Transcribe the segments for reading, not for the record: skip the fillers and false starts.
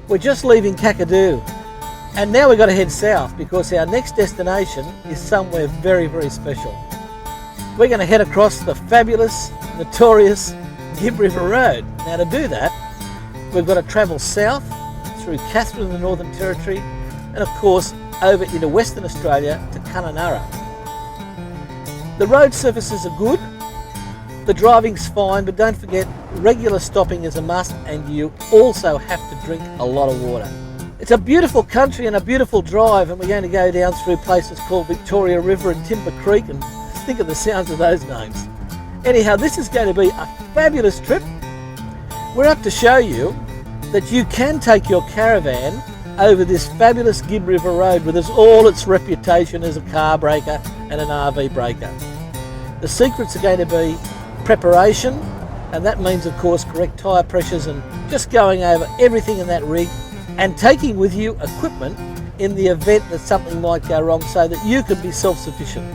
We're just leaving Kakadu, and now we've got to head south because our next destination is somewhere very, very special. We're going to head across the fabulous, notorious Gibb River Rd. Now to do that, we've got to travel south through Katherine in the Northern Territory and of course over into Western Australia to Kununurra. The road surfaces are good, the driving's fine, but don't forget regular stopping is a must and you also have to drink a lot of water. It's a beautiful country and a beautiful drive, and we're going to go down through places called Victoria River and Timber Creek, and think of the sounds of those names. Anyhow, this is going to be a fabulous trip. We're up to show you that you can take your caravan over this fabulous Gibb River Rd with all its reputation as a car breaker and an RV breaker. The secrets are going to be preparation, and that means of course correct tyre pressures and just going over everything in that rig, and taking with you equipment in the event that something might go wrong so that you can be self-sufficient.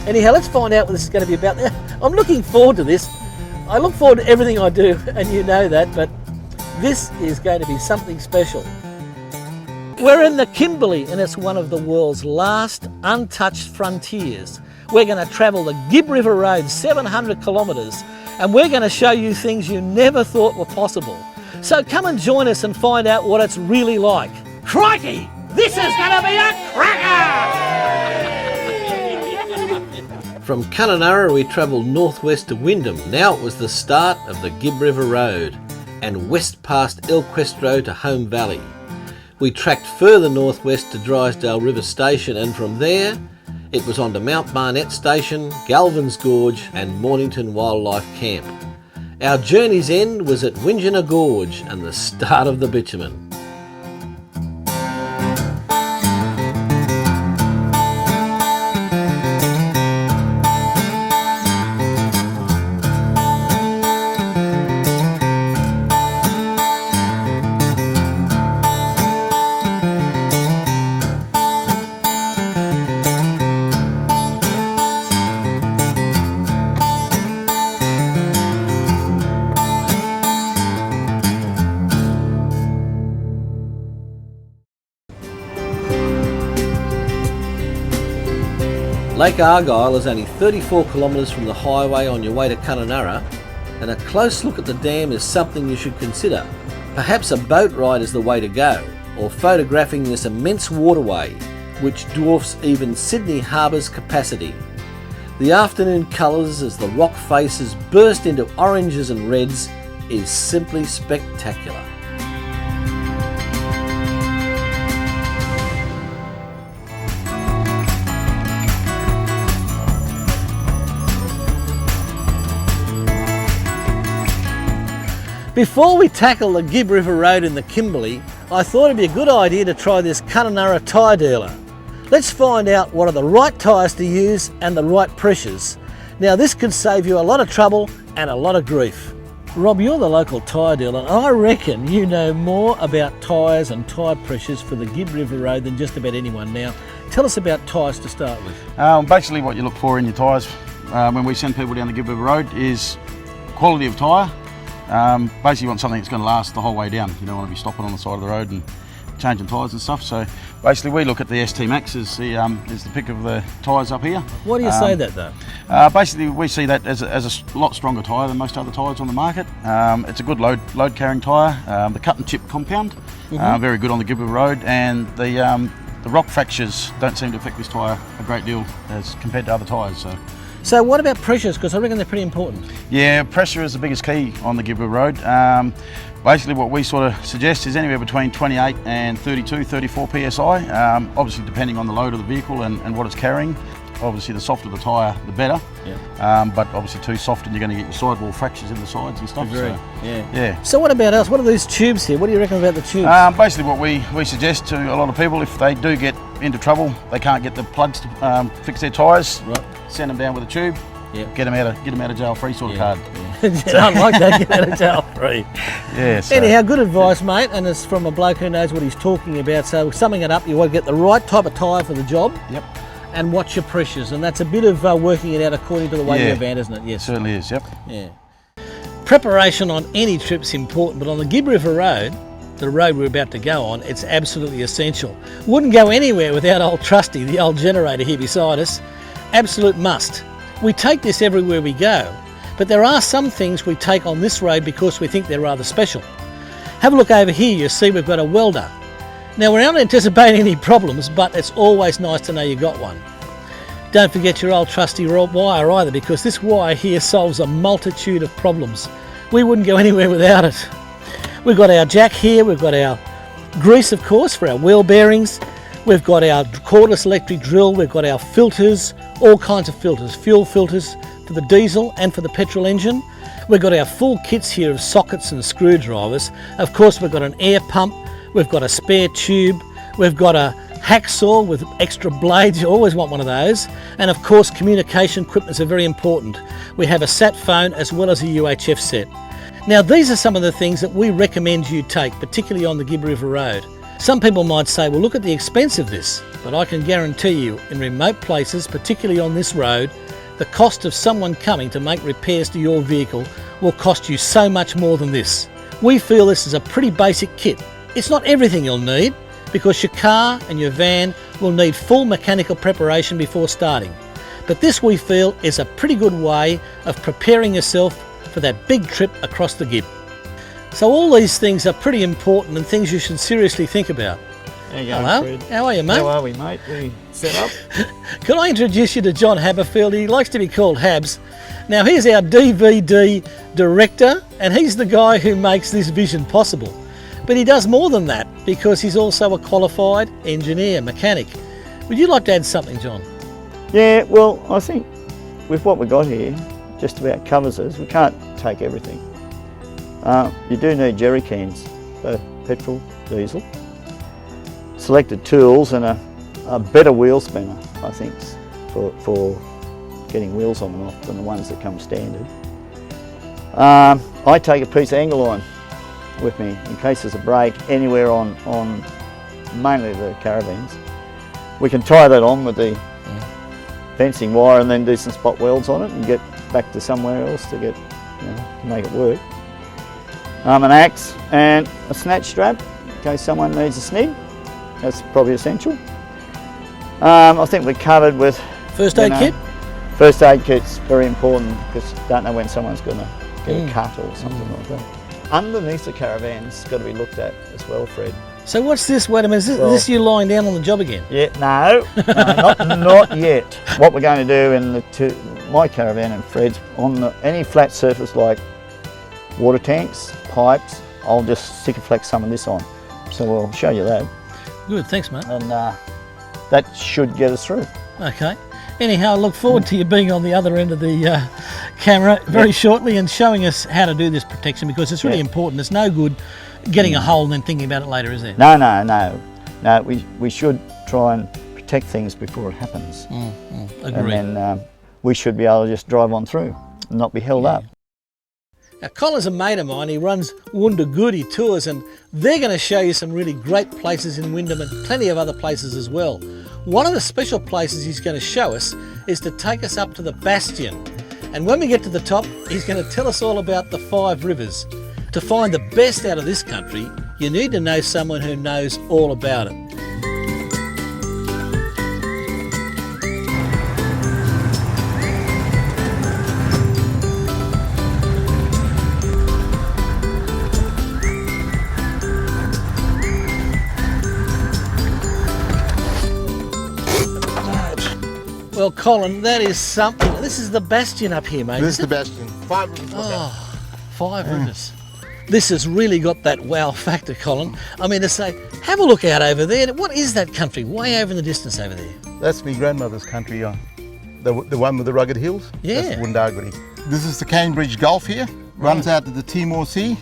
Anyhow, let's find out what this is going to be about. I'm looking forward to this. I look forward to everything I do, and you know that, but this is going to be something special. We're in the Kimberley, and it's one of the world's last untouched frontiers. We're going to travel the Gibb River Rd, 700 kilometres, and we're going to show you things you never thought were possible. So come and join us and find out what it's really like. Crikey! This is going to be a cracker! From Kununurra we travelled northwest to Wyndham. Now it was the start of the Gibb River Rd, and west past Elquestro to Home Valley. We tracked further northwest to Drysdale River Station, and from there it was on to Mount Barnett Station, Galvin's Gorge and Mornington Wildlife Camp. Our journey's end was at Wingina Gorge and the start of the bitumen. Lake Argyle is only 34 kilometres from the highway on your way to Kununurra, and a close look at the dam is something you should consider. Perhaps a boat ride is the way to go, or photographing this immense waterway, which dwarfs even Sydney Harbour's capacity. The afternoon colours as the rock faces burst into oranges and reds is simply spectacular. Before we tackle the Gibb River Rd in the Kimberley, I thought it'd be a good idea to try this Kununurra tyre dealer. Let's find out what are the right tyres to use and the right pressures. Now this could save you a lot of trouble and a lot of grief. Rob, you're the local tyre dealer, and I reckon you know more about tyres and tyre pressures for the Gibb River Rd than just about anyone now. Tell us about tyres to start with. Basically what you look for in your tyres when we send people down the Gibb River Rd is quality of tyre. Basically you want something that's going to last the whole way down. You don't want to be stopping on the side of the road and changing tyres and stuff. So basically we look at the ST Max as the pick of the tyres up here. Why do you say that though? Basically we see that as a lot stronger tyre than most other tyres on the market. It's a good load carrying tyre. The cut and chip compound, very good on the Gibb River Rd, and the rock fractures don't seem to affect this tyre a great deal as compared to other tyres. So what about pressures? Because I reckon they're pretty important. Yeah, pressure is the biggest key on the Gibb River Rd. Basically what we sort of suggest is anywhere between 28 and 32, 34 PSI, obviously depending on the load of the vehicle and what it's carrying. Obviously the softer the tyre, the better. Yeah. But obviously too soft and you're going to get your sidewall fractures in the sides and stuff. Agree. So, yeah. So what about us? What are these tubes here? What do you reckon about the tubes? Basically what we suggest to a lot of people, if they do get into trouble, they can't get the plugs to fix their tyres, right. Send them down with a tube, get them out of jail free sort of card. Yeah. I like that, get out of jail free. Yeah. So. Anyhow, good advice, mate, and it's from a bloke who knows what he's talking about. So summing it up, you want to get the right type of tyre for the job. Yep. And watch your pressures, and that's a bit of working it out according to the weight of your van, isn't it? Yes, it certainly is. Yep. Yeah. Preparation on any trip's important, but on the Gibb River Rd, the road we're about to go on, it's absolutely essential. Wouldn't go anywhere without old Trusty, the old generator here beside us. Absolute must. We take this everywhere we go, but there are some things we take on this road because we think they're rather special. Have a look over here, you see we've got a welder. Now we're not anticipating any problems, but it's always nice to know you got one. Don't forget your old trusty wire either, because this wire here solves a multitude of problems. We wouldn't go anywhere without it. We've got our jack here, we've got our grease of course for our wheel bearings, we've got our cordless electric drill, we've got our filters, all kinds of filters, fuel filters for the diesel and for the petrol engine. We've got our full kits here of sockets and screwdrivers. Of course we've got an air pump, we've got a spare tube, we've got a hacksaw with extra blades, you always want one of those, and of course communication equipment is very important. We have a sat phone as well as a UHF set. Now these are some of the things that we recommend you take, particularly on the Gibb River Road. Some people might say, well, look at the expense of this, but I can guarantee you in remote places, particularly on this road, the cost of someone coming to make repairs to your vehicle will cost you so much more than this. We feel this is a pretty basic kit. It's not everything you'll need, because your car and your van will need full mechanical preparation before starting. But this we feel is a pretty good way of preparing yourself for that big trip across the Gibb. So all these things are pretty important and things you should seriously think about. There you go, Hello, Fred. how are you, mate? How are we, mate? We set up? Can I introduce you to John Haberfield? He likes to be called Habs. Now he's our DVD director and he's the guy who makes this vision possible. But he does more than that because he's also a qualified engineer, mechanic. Would you like to add something, John? Yeah, well, I think with what we've got here, just about covers us. We can't take everything. You do need jerry cans, both petrol, diesel, selected tools and a better wheel spinner, I think, for getting wheels on and off than the ones that come standard. I take a piece of angle line with me in case there's a break anywhere on mainly the caravans. We can tie that on with the fencing wire and then do some spot welds on it and get back to somewhere else to get, to make it work. An axe and a snatch strap in case someone needs a snig. That's probably essential. I think we're covered with First aid kit? First aid kit's very important because you don't know when someone's going to get a cut or something like that. Underneath the caravan's got to be looked at as well, Fred. So what's this? Wait a minute, is this you lying down on the job again? Yeah, no, not yet. What we're going to do in my caravan and Fred's, on any flat surface like water tanks, pipes, I'll just stick-flex some of this on. So we'll show you that. Good, thanks mate. And that should get us through. Okay. Anyhow, I look forward to you being on the other end of the camera very shortly and showing us how to do this protection because it's really important. It's no good getting a hole and then thinking about it later, is there? No. We should try and protect things before it happens. Agreed. And then we should be able to just drive on through and not be held up. Now, Colin's a mate of mine. He runs Woondagoody Tours and they're going to show you some really great places in Wyndham and plenty of other places as well. One of the special places he's going to show us is to take us up to the Bastion. And when we get to the top, he's going to tell us all about the 5 rivers. To find the best out of this country, you need to know someone who knows all about it. Well, Colin, that is something. This is the Bastion up here, mate. This is the Bastion. 5 rivers. Oh, 5 rivers. This has really got that wow factor, Colin. I mean, to say, have a look out over there. What is that country way over in the distance over there? That's my grandmother's country, the one with the rugged hills. Yeah. That's Woondagoody. This is the Cambridge Gulf here. Runs out to the Timor Sea.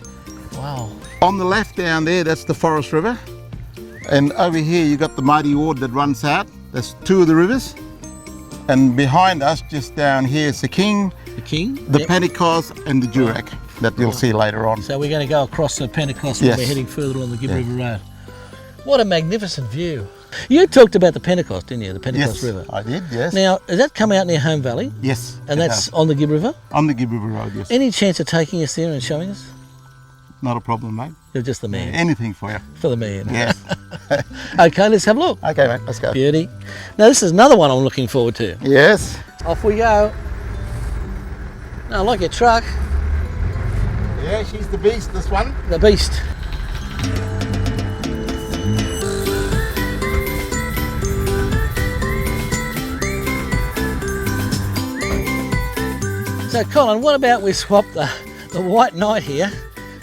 Wow. On the left down there, that's the Forest River. And over here, you got the Mighty Ord that runs out. That's 2 of the rivers. And behind us, just down here, is the King, the Pentecost, and the Durack that you'll see later on. So we're going to go across the Pentecost when we're heading further on the Gibb River Road. What a magnificent view. You talked about the Pentecost, didn't you? The Pentecost River. I did, yes. Now, does that come out near Home Valley? Yes. And that's on the Gibb River? On the Gibb River Road, yes. Any chance of taking us there and showing us? not a problem, mate. You're just the man. Anything for you. For the man. Yes. Okay, let's have a look. Okay, mate, let's go. Beauty. Now this is another one I'm looking forward to. Yes. Off we go. Now, I like your truck. Yeah, she's the beast, this one. The beast. So Colin, what about we swap the white knight here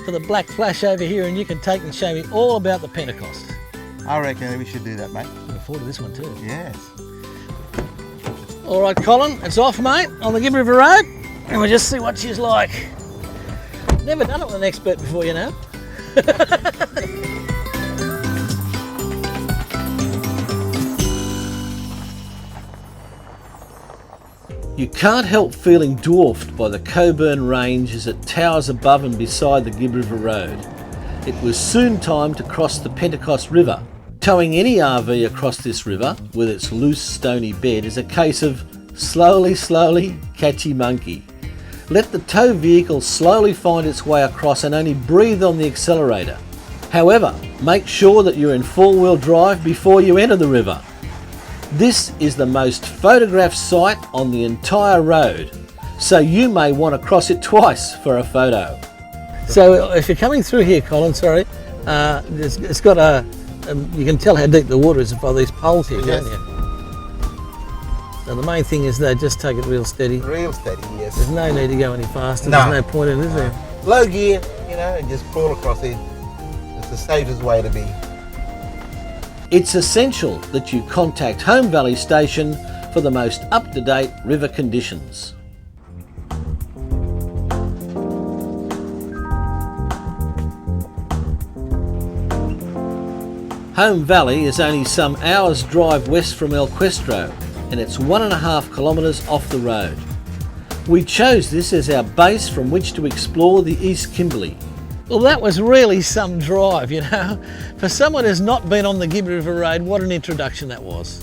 for the black flash over here, and you can take and show me all about the Pentecost. I reckon we should do that, mate. Looking forward to this one too. Yes. All right, Colin, it's off, mate, on the Gibb River Rd, and we'll just see what she's like. Never done it with an expert before, you know. You can't help feeling dwarfed by the Coburn Range as it towers above and beside the Gibb River Rd. It was soon time to cross the Pentecost River. Towing any RV across this river with its loose stony bed is a case of slowly, slowly, catchy monkey. Let the tow vehicle slowly find its way across and only breathe on the accelerator. However, make sure that you're in four-wheel drive before you enter the river. This is the most photographed site on the entire road, so you may want to cross it twice for a photo. So if you're coming through here, Colin, sorry, it's got a, you can tell how deep the water is by these poles here, Yes. can't you? So the main thing is they just take it real steady. Real steady, yes. There's no need to go any faster, No. there's no point in it, is there? Low gear, you know, and just crawl across it. It's the safest way to be. It's essential that you contact Home Valley Station for the most up-to-date river conditions. Home Valley is only some hours drive west from El Questro, and it's 1.5 kilometres off the road. We chose this as our base from which to explore the East Kimberley. Well, that was really some drive, you know. For someone who's not been on the Gibb River Rd, what an introduction that was.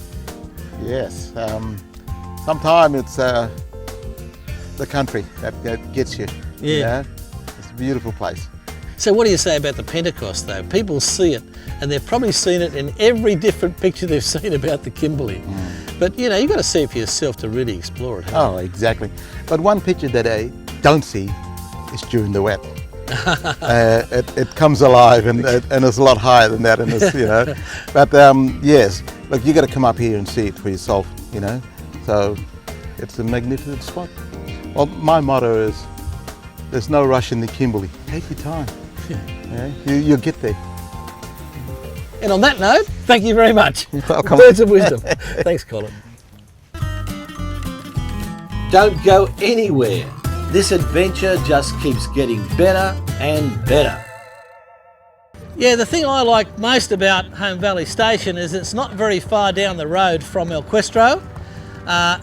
Yes. Sometimes it's the country that gets you. Yeah. You know? It's a beautiful place. So what do you say about the Pentecost though? People see it, and they've probably seen it in every different picture they've seen about the Kimberley. But you know, you've got to see it for yourself to really explore it. Oh, exactly. But one picture that I don't see is during the wet. It comes alive and it's a lot higher than that in this, you know. But yes, look, you got to come up here and see it for yourself, you know. So it's a magnificent spot. Well, my motto is, there's no rush in the Kimberley. Take your time. Yeah, you'll get there. And on that note, thank you very much. You're welcome. Words of wisdom. Thanks, Colin. Don't go anywhere. This adventure just keeps getting better and better. Yeah, the thing I like most about Home Valley Station is it's not very far down the road from El Questro.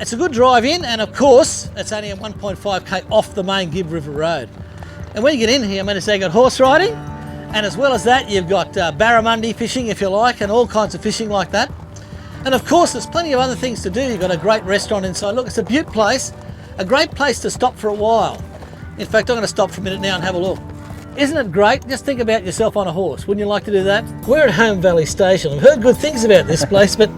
It's a good drive in, and of course, it's only a 1.5k off the main Gibb River Rd. And when you get in here, I mean, you've got horse riding, and as well as that, you've got barramundi fishing, if you like, and all kinds of fishing like that. And of course, there's plenty of other things to do. You've got a great restaurant inside. Look, it's a beaut place, a great place to stop for a while. In fact, I'm going to stop for a minute now and have a look. Isn't it great? Just think about yourself on a horse. Wouldn't you like to do that? We're at Home Valley Station. I've heard good things about this place, but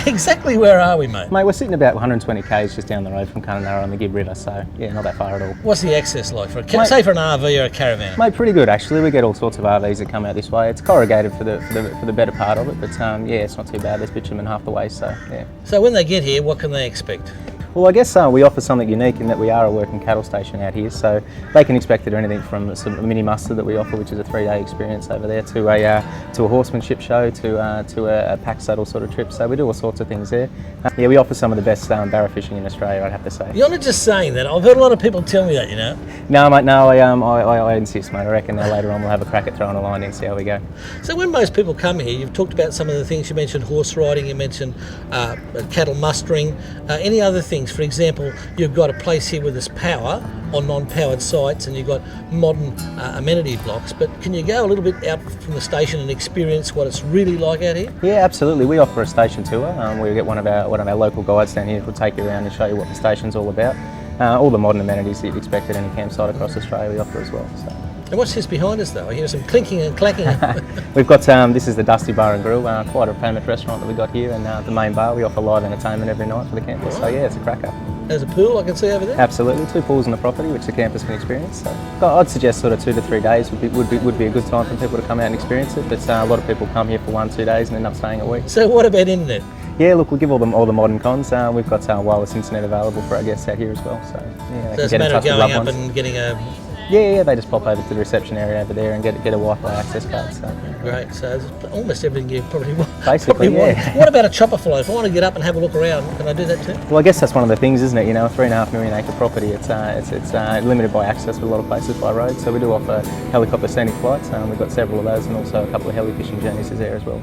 exactly where are we, mate? Mate, we're sitting about 120 k's just down the road from Kununurra on the Gibb River, so yeah, not that far at all. What's the access like for say for an RV or a caravan? Mate, pretty good actually. We get all sorts of RVs that come out this way. It's corrugated for the better part of it, but yeah, it's not too bad. There's bitumen half the way, so yeah. So when they get here, what can they expect? Well, I guess we offer something unique in that we are a working cattle station out here, so they can expect to do anything from a mini muster that we offer, which is a 3-day experience over there, to a horsemanship show, to a pack saddle sort of trip. So we do all sorts of things there. Yeah, we offer some of the best barra fishing in Australia, I'd have to say. You're not just saying that. I've heard a lot of people tell me that, you know. No, mate, no, I insist, mate. I reckon later on we'll have a crack at throwing a line in, see how we go. So when most people come here, you've talked about some of the things. You mentioned horse riding, you mentioned cattle mustering, any other things. For example, you've got a place here with this power on non-powered sites, and you've got modern amenity blocks, but can you go a little bit out from the station and experience what it's really like out here? Yeah, absolutely. We offer a station tour. We get one of our local guides down here who'll take you around and show you what the station's all about. All the modern amenities that you'd expect at any campsite across Australia we offer as well. So. And what's this behind us though? I hear some clinking and clacking. We've got, this is the Dusty Bar and Grill, quite a famous restaurant that we got here, and the main bar. We offer live entertainment every night for the campers. So yeah, it's a cracker. There's a pool I can see over there. Absolutely, 2 pools on the property which the campers can experience. So I'd suggest sort of 2 to 3 days would be a good time for people to come out and experience it. But a lot of people come here for 1-2 days and end up staying a week. So what about internet? Yeah, look, we'll give all the modern cons. We've got wireless internet available for our guests out here as well. So yeah, So it's a matter of going up and getting a... Yeah, they just pop over to the reception area over there and get a Wi-Fi access card. So. Great, so it's almost everything you probably want. Basically, yeah. What about a chopper flight? If I want to get up and have a look around, can I do that too? Well, I guess that's one of the things, isn't it? You know, a 3.5 million acre property, it's limited by access with a lot of places by road. So we do offer helicopter scenic flights. We've got several of those and also a couple of heli fishing journeys there as well.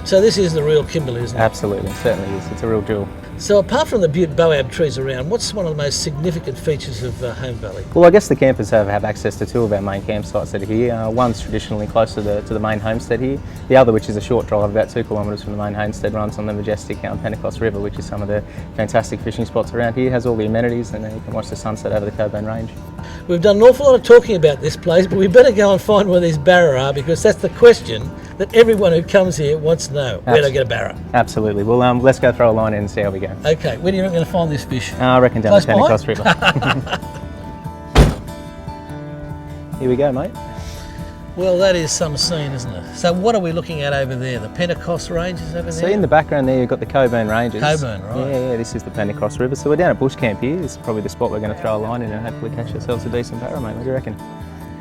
So this is the real Kimberley, isn't it? Absolutely, it certainly is. It's a real jewel. So apart from the Butte Boab trees around, what's one of the most significant features of Home Valley? Well, I guess the campers have access to 2 of our main campsites that are here. One's traditionally close to the main homestead here. The other, which is a short drive, about 2 kilometres from the main homestead, runs on the majestic Pentecost River, which is some of the fantastic fishing spots around here. It has all the amenities, and you can watch the sunset over the Coburn Range. We've done an awful lot of talking about this place, but we better go and find where these barra are, because that's the question that everyone who comes here wants to know. Where do I get a barra? Absolutely. Well, let's go throw a line in and see how we go. Okay, where do you reckon going to find this fish? I reckon down Close the Pentecost River. Here we go, mate. Well, that is some scene, isn't it? So what are we looking at over there? The Pentecost Ranges over there? See in the background there, you've got the Coburn Ranges. Coburn, right. Yeah, this is the Pentecost River. So we're down at Bush Camp here. This is probably the spot we're going to throw a line in and hopefully catch ourselves a decent barra, mate. What do you reckon?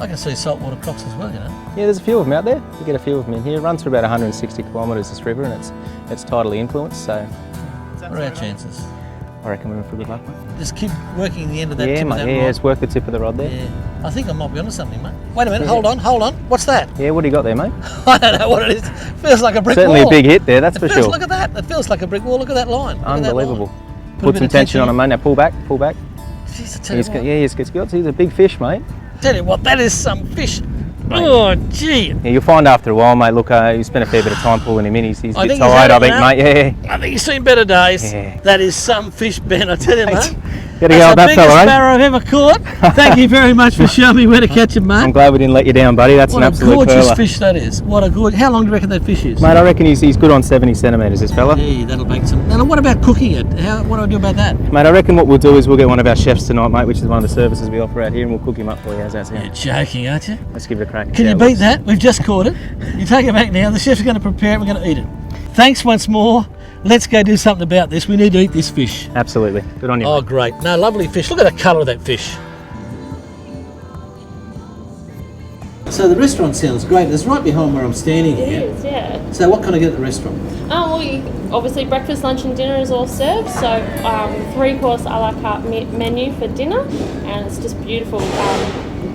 I can see saltwater crocs as well, you know. Yeah, there's a few of them out there. You get a few of them in here. It runs for about 160 kilometres, this river, and it's tidally influenced, so... What are our chances? I reckon we're in for good luck, mate. Just keep working the end of that tip tip mate, of that yeah, rod. just work the tip of the rod there. Yeah. I think I might be onto something, mate. Wait a minute, hold on. What's that? Yeah, what do you got there, mate? I don't know what it is. Feels like a brick Certainly wall. a big hit there, that's for Feels, sure. look at that. It feels like a brick wall. Look at that line. Look at that line. Unbelievable. Put a Put bit some of tension on him, mate. Now pull back. Jeez, I tell you what. Yeah, he's got. He's a big fish, mate. Tell you what, that is some fish. Oh, gee. Yeah, you'll find after a while, mate. Look, you spent a fair bit of time pulling him in. He's a bit think he's tired, had I it think, now. mate. Yeah. I think you've seen better days. Yeah. That is some fish, Ben, I tell you, mate. Gotta go with that That's the fella, biggest eh? barra I've ever caught. Thank you very much for showing me where to catch him, mate. I'm glad we didn't let you down, buddy. That's What an a absolute gorgeous pearler. fish that is. What a good. How long do you reckon that fish is? Mate, I reckon he's good on 70 centimetres, this fella. Yeah, that'll make some. Now, what about cooking it? What do I do about that? Mate, I reckon what we'll do is we'll get one of our chefs tonight, mate, which is one of the services we offer out here, and we'll cook him up for you. How's that sound? You're joking, aren't you? Let's give it a crack. and Can see you how it beat that? We've just caught it. You take it back now. The chef's going to prepare it. We're going to eat it. Thanks once more. Let's go do something about this. We need to eat this fish. looks. Absolutely. Good on you. Oh, mate. great. No, lovely fish. Look at the colour of that fish. So the restaurant sounds great. It's right behind where I'm standing It here. is, yeah. So what can I get at the restaurant? Obviously breakfast, lunch and dinner is all served, so 3-course a la carte menu for dinner, and it's just beautiful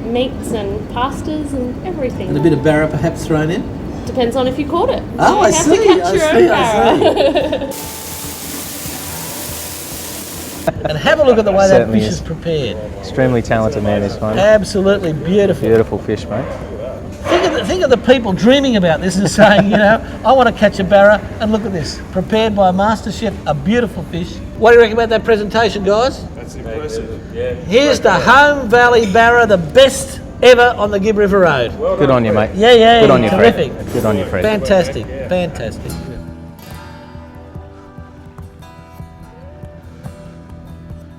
meats and pastas and everything. And a bit of barra perhaps thrown in? Depends on if you caught it. Oh, you I have see, to catch your own barra. And have a look at the way that Certainly fish is. is prepared. Extremely talented man, this one. Absolutely beautiful. Beautiful fish, mate. Think of the people dreaming about this and saying, you know, I want to catch a barra, and look at this, prepared by a master chef, a beautiful fish. What do you reckon about that presentation, guys? That's impressive. Yeah. Here's the Home Valley barra, the best ever on the Gibb River Road. Good on you, mate. Yeah, Good on you, terrific. Fred. Good on you, Fred. Fantastic, fantastic.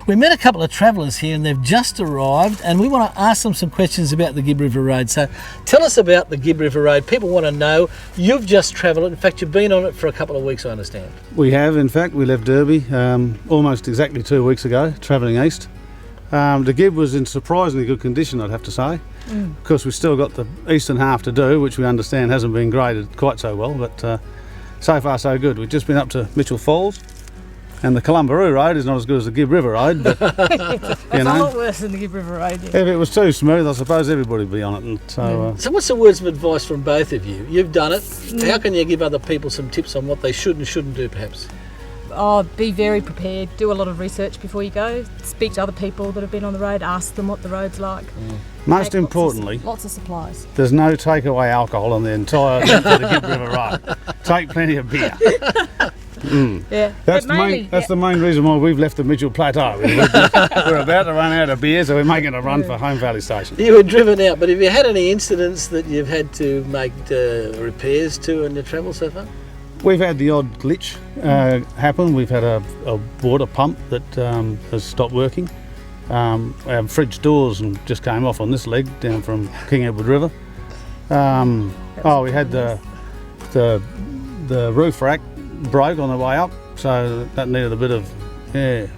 We met a couple of travellers here and they've just arrived, and we want to ask them some questions about the Gibb River Road. So tell us about the Gibb River Road. People want to know. You've just travelled. In fact, you've been on it for a couple of weeks, I understand. We have, in fact. We left Derby almost exactly 2 weeks ago, travelling east. The Gibb was in surprisingly good condition, I'd have to say. Of course, we've still got the eastern half to do, which we understand hasn't been graded quite so well, but so far so good. We've just been up to Mitchell Falls, and the Columbaroo Road is not as good as the Gibb River Road, but It's a lot worse than the Gibb River Road. Yeah. if it was too smooth, I suppose everybody would be on it. And so, So what's the words of advice from both of you? You've done it. How can you give other people some tips on what they should and shouldn't do, perhaps? Oh, be very prepared. Do a lot of research before you go. Speak to other people that have been on the road. Ask them what the road's like. most Take importantly, lots of supplies. there's no takeaway alcohol on the entire length of the Gibb River Road. Take plenty of beer. Yeah, That's, but mainly, the main reason why we've left the Mitchell Plateau. We're about to run out of beer, so we're making a run for Home Valley Station. You were driven out, but have you had any incidents that you've had to make repairs to in your travel so far? We've had the odd glitch happen. We've had a water pump that has stopped working. Our fridge doors just came off on this leg down from King Edward River. We had the roof rack broke on the way up, so that needed a bit of,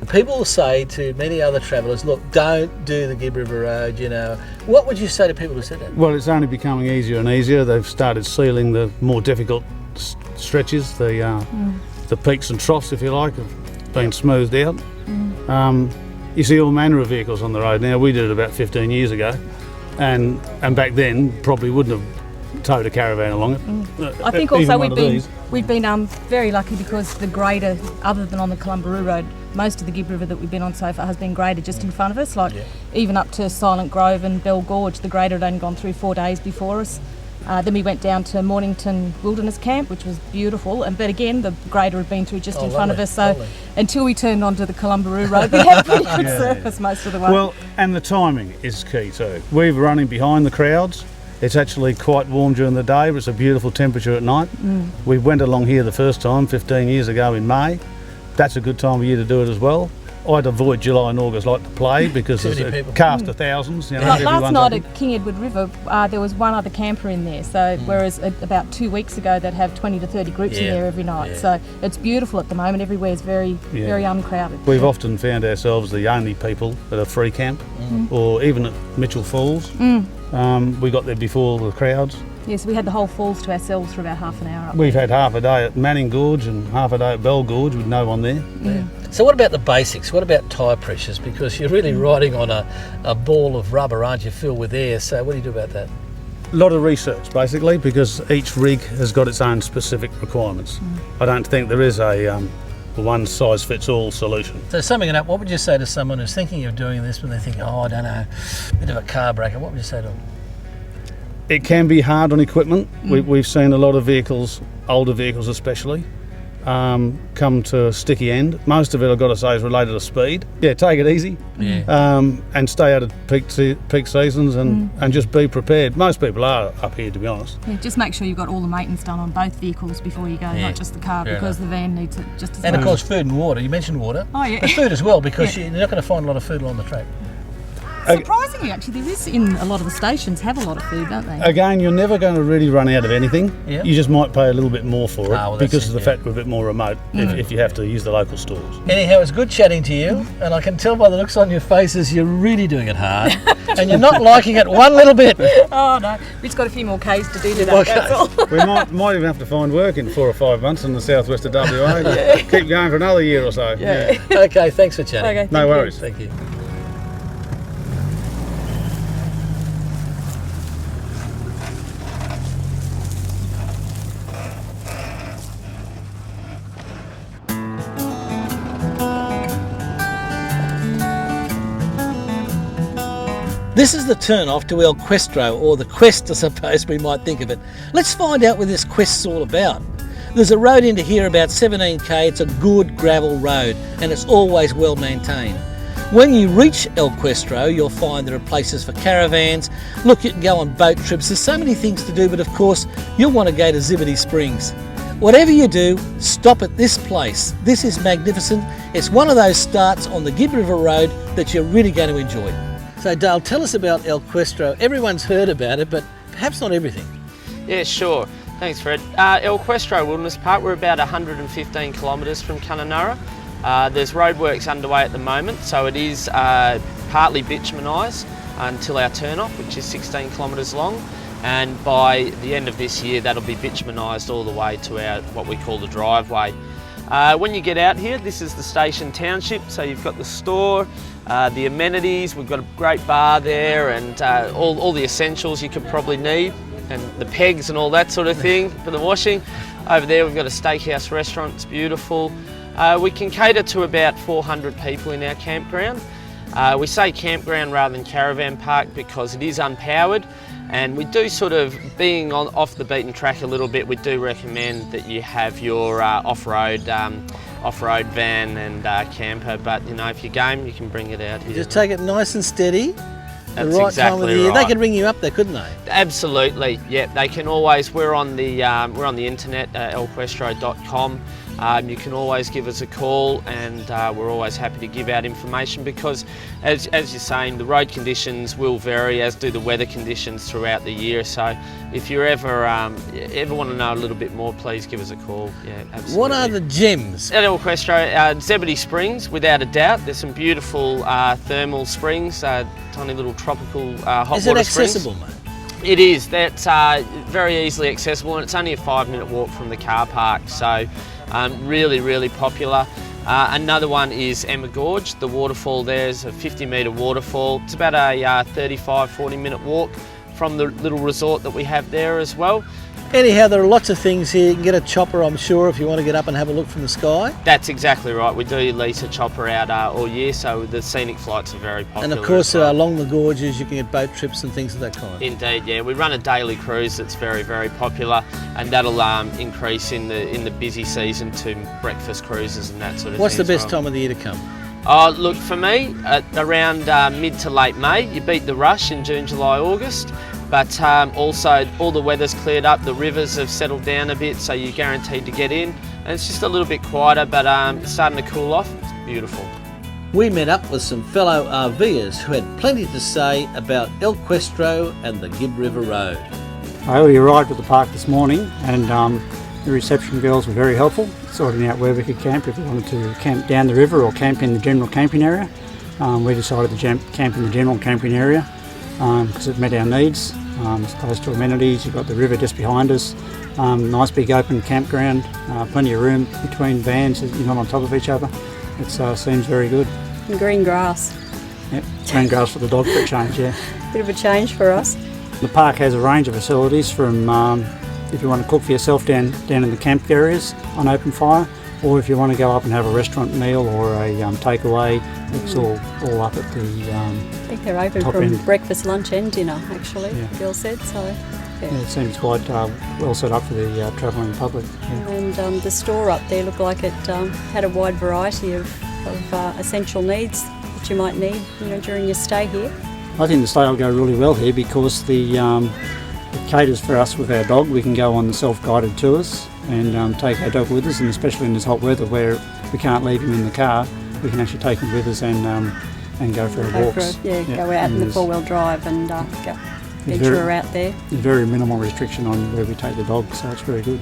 People say to many other travellers, look, don't do the Gibb River Road, you know. What would you say to people who said that? Well, it's only becoming easier and easier. They've started sealing the more difficult stretches, the peaks and troughs, if you like, have been smoothed out. You see all manner of vehicles on the road now. We did it about 15 years ago, and back then probably wouldn't have towed a caravan along it. I think also we've been very lucky because the grader, other than on the Columbaroo Road, most of the Gibb River that we've been on so far has been graded just in front of us. Even up to Silent Grove and Bell Gorge, the grader had only gone through 4 days before us. Then we went down to Mornington Wilderness Camp, which was beautiful. But again, the grader had been through just in front of us. So until we turned onto the Columbaroo Road, we had a pretty good surface most of the way. Well, and the timing is key too. We're running behind the crowds. It's actually quite warm during the day, but it's a beautiful temperature at night. We went along here the first time 15 years ago in May. That's a good time of year to do it as well. I'd avoid July and August like to play because there's a cast of thousands. You know, last night at King Edward River, there was one other camper in there. So whereas about 2 weeks ago they'd have 20 to 30 groups in there every night. So it's beautiful at the moment. Everywhere's very uncrowded. We've often found ourselves the only people at a free camp, or even at Mitchell Falls. We got there before the crowds. Yes, we had the whole falls to ourselves for about half an hour. We've had half a day at Manning Gorge and half a day at Bell Gorge with no one there. So what about the basics? What about tyre pressures? Because you're really riding on a ball of rubber, aren't you, filled with air. So what do you do about that? A lot of research, basically, because each rig has got its own specific requirements. I don't think there is a one-size-fits-all solution. So summing it up, what would you say to someone who's thinking of doing this when they're thinking, I don't know, a bit of a car breaker? What would you say to them? It can be hard on equipment. We've seen a lot of vehicles, older vehicles especially, come to a sticky end. Most of it, I've got to say, is related to speed. Yeah, take it easy, and stay out of peak seasons and just be prepared. Most people are up here, to be honest. Yeah, just make sure you've got all the maintenance done on both vehicles before you go, not just the car, because the van needs it just as well. And of course, food and water. You mentioned water. Oh yeah. But food as well, because you're not going to find a lot of food along the track. Surprisingly, actually, there is in a lot of the stations have a lot of food, don't they? Again, you're never going to really run out of anything. Yeah. You just might pay a little bit more for it because of the fact we're a bit more remote if you have to use the local stores. Anyhow, it's good chatting to you, and I can tell by the looks on your faces you're really doing it hard, and you're not liking it one little bit. Oh no, we've just got a few more Ks to do today, that's all. We might even have to find work in 4 or 5 months in the southwest of WA. Keep going for another year or so. Yeah. Okay, thanks for chatting. Okay, no worries. Thank you. This is the turn-off to El Questro, or the Quest I suppose we might think of it. Let's find out what this Quest's all about. There's a road into here about 17k, it's a good gravel road and it's always well maintained. When you reach El Questro, you'll find there are places for caravans. Look, you can go on boat trips, there's so many things to do, but of course you'll want to go to Zibbity Springs. Whatever you do, stop at this place. This is magnificent. It's one of those starts on the Gibb River Road that you're really going to enjoy. So Dale, tell us about El Questro. Everyone's heard about it, but perhaps not everything. Yeah, sure. Thanks, Fred. El Questro Wilderness Park, we're about 115 kilometres from Kununurra. There's roadworks underway at the moment, so it is partly bitumenised until our turn-off, which is 16 kilometres long. And by the end of this year, that'll be bitumenised all the way to our what we call the driveway. When you get out here, this is the station township, so you've got the store, the amenities, we've got a great bar there, and all the essentials you could probably need, and the pegs and all that sort of thing for the washing. Over there we've got a steakhouse restaurant, it's beautiful. We can cater to about 400 people in our campground. We say campground rather than caravan park because it is unpowered, and we do sort of, being off the beaten track a little bit, we do recommend that you have your off-road van and camper, but you know, if you're game, you can bring it out here. Just take it nice and steady. That's the right exactly time of the year. right. They could ring you up there, couldn't they? Absolutely, yeah. They can always. We're on the internet, elquestro.com. You can always give us a call, and we're always happy to give out information because, as you're saying, the road conditions will vary, as do the weather conditions throughout the year. So, if you ever want to know a little bit more, please give us a call. Yeah, absolutely. What are the gems? At Elquestro, Zebedee Springs, without a doubt. There's some beautiful thermal springs, tiny little tropical hot water springs. Is it accessible, mate? It is. That's very easily accessible, and it's only a 5-minute walk from the car park. So. Really, really popular. Another one is Emma Gorge. The waterfall there is a 50-metre waterfall. It's about a 35-40 minute walk from the little resort that we have there as well. Anyhow, there are lots of things here. You can get a chopper, I'm sure, if you want to get up and have a look from the sky. That's exactly right. We do lease a chopper out all year, so the scenic flights are very popular. And of course, along the gorges, you can get boat trips and things of that kind. Indeed, yeah. We run a daily cruise that's very, very popular, and that'll increase in the busy season to breakfast cruises and that sort of thing. What's the best time of the year to come? Look, for me, around mid to late May. You beat the rush in June, July, August. But also all the weather's cleared up, the rivers have settled down a bit, so you're guaranteed to get in. And it's just a little bit quieter, but it's starting to cool off. It's beautiful. We met up with some fellow RVers who had plenty to say about Elquestro and the Gibb River Road. We arrived at the park this morning, and the reception girls were very helpful, sorting out where we could camp if we wanted to camp down the river or camp in the general camping area. We decided to camp in the general camping area because it met our needs. It's close to amenities, you've got the river just behind us, nice big open campground, plenty of room between vans, you're not on top of each other. It seems very good. And green grass. Yep, green grass for the dog for a change, yeah. Bit of a change for us. The park has a range of facilities from if you want to cook for yourself down in the camp areas on open fire, or if you want to go up and have a restaurant meal or a takeaway, it's all up at the I think they're open from end. Breakfast, lunch and dinner actually, yeah. The girl said, so yeah. It seems quite well set up for the travelling public. Yeah. And the store up there looked like it had a wide variety of essential needs that you might need during your stay here. I think the stay will go really well here because it caters for us with our dog. We can go on the self-guided tours and take our dog with us, and especially in this hot weather where we can't leave him in the car, we can actually take him with us and go for our walks. Go out in the four-wheel drive and venture out there. There's very minimal restriction on where we take the dog, so it's very good.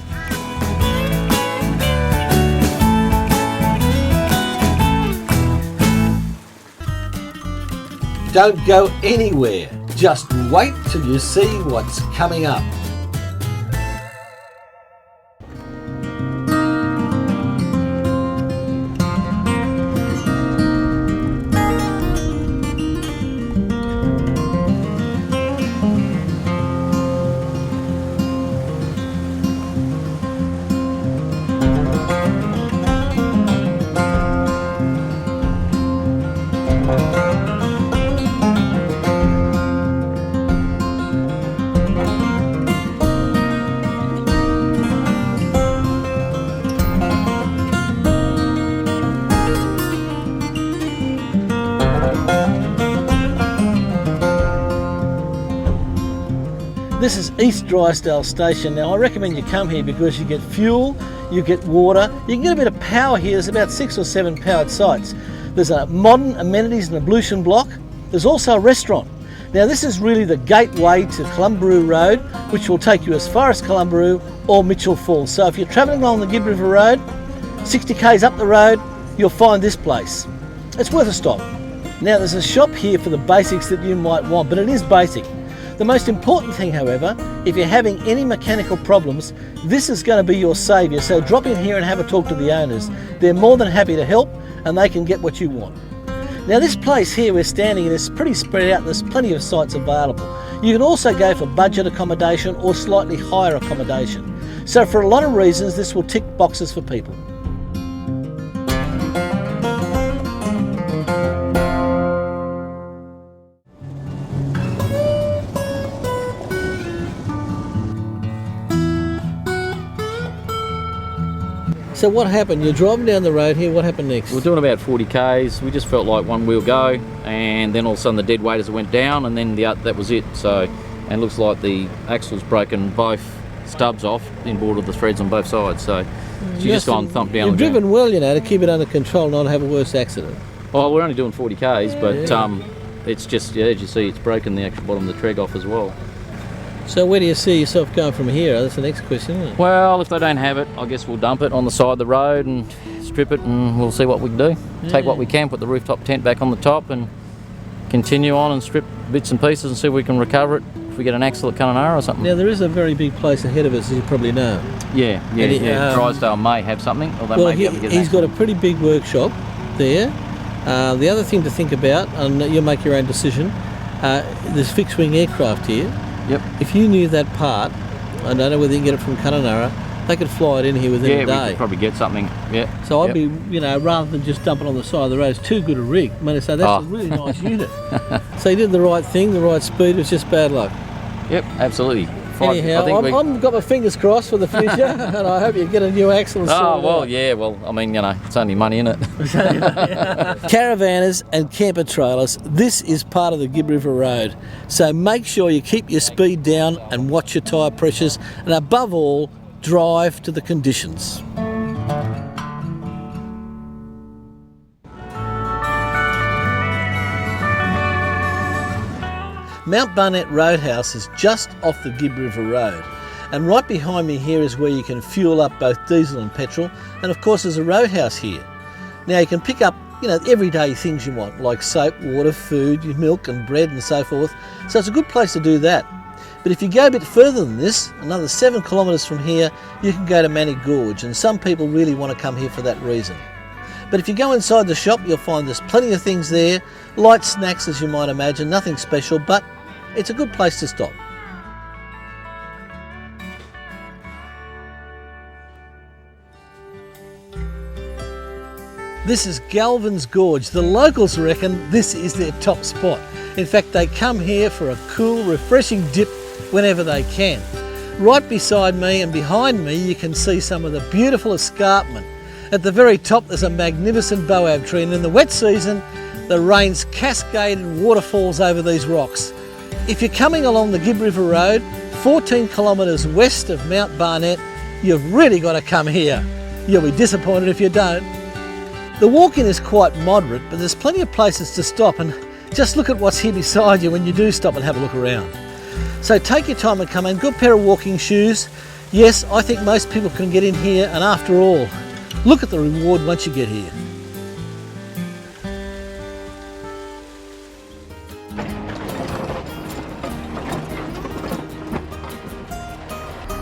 Don't go anywhere. Just wait till you see what's coming up. This is East Drysdale Station. Now I recommend you come here because you get fuel, you get water, you can get a bit of power here. There's about 6 or 7 powered sites. There's a modern amenities and ablution block. There's also a restaurant. Now this is really the gateway to Columbaroo Road, which will take you as far as Columbaroo or Mitchell Falls. So if you're travelling along the Gibb River Road, 60 k's up the road, you'll find this place. It's worth a stop. Now there's a shop here for the basics that you might want, but it is basic. The most important thing, however, if you're having any mechanical problems, this is going to be your saviour. So drop in here and have a talk to the owners. They're more than happy to help and they can get what you want. Now this place here we're standing in is pretty spread out. There's plenty of sites available. You can also go for budget accommodation or slightly higher accommodation. So for a lot of reasons, this will tick boxes for people. So what happened? You're driving down the road here, what happened next? We're doing about 40 k's. We just felt like one wheel go, and then all of a sudden the dead weight as it went down, and then that was it. So, and looks like the axle's broken both stubs off in board of the threads on both sides. So she just gone thumped down. You've driven well, you know, to keep it under control, not have a worse accident. Well, we're only doing 40 k's, but it's just, as you see, it's broken the actual bottom of the treg off as well. So where do you see yourself going from here? That's the next question, isn't it? Well, if they don't have it, I guess we'll dump it on the side of the road and strip it, and we'll see what we can do. Take what we can, put the rooftop tent back on the top, and continue on and strip bits and pieces and see if we can recover it if we get an axle at Kununurra or something. Now, there is a very big place ahead of us, as you probably know. Yeah. Drysdale may have something, or they may be able to get he's got a pretty big workshop there. The other thing to think about, and you'll make your own decision, there's fixed wing aircraft here. Yep. If you knew that part, I don't know whether you can get it from Kununurra, they could fly it in here within a day. Yeah, we could probably get something. Yeah. So I'd be, you know, rather than just dump it on the side of the road, it's too good a rig. I mean, so that's a really nice unit. So you did the right thing, the right speed. It was just bad luck. Yep, absolutely. Anyhow, I've got my fingers crossed for the future, and I hope you get a new axle and sort it out. Yeah, well, I mean, you know, it's only money, isn't it? Caravanners and camper trailers, this is part of the Gibb River Road. So make sure you keep your speed down and watch your tyre pressures, and above all, drive to the conditions. Mount Barnett Roadhouse is just off the Gibb River Road, and right behind me here is where you can fuel up both diesel and petrol, and of course there's a roadhouse here. Now you can pick up, you know, everyday things you want, like soap, water, food, milk and bread and so forth, so it's a good place to do that. But if you go a bit further than this, another 7 kilometres from here, you can go to Manny Gorge, and some people really want to come here for that reason. But if you go inside the shop, you'll find there's plenty of things there, light snacks as you might imagine, nothing special, but it's a good place to stop. This is Galvin's Gorge. The locals reckon this is their top spot. In fact, they come here for a cool, refreshing dip whenever they can. Right beside me and behind me, you can see some of the beautiful escarpment. At the very top, there's a magnificent boab tree, and in the wet season, the rain's cascaded waterfalls over these rocks. If you're coming along the Gibb River Road, 14 kilometres west of Mount Barnett, you've really got to come here. You'll be disappointed if you don't. The walk-in is quite moderate, but there's plenty of places to stop, and just look at what's here beside you when you do stop and have a look around. So take your time and come in. Good pair of walking shoes. Yes, I think most people can get in here, and after all, look at the reward once you get here.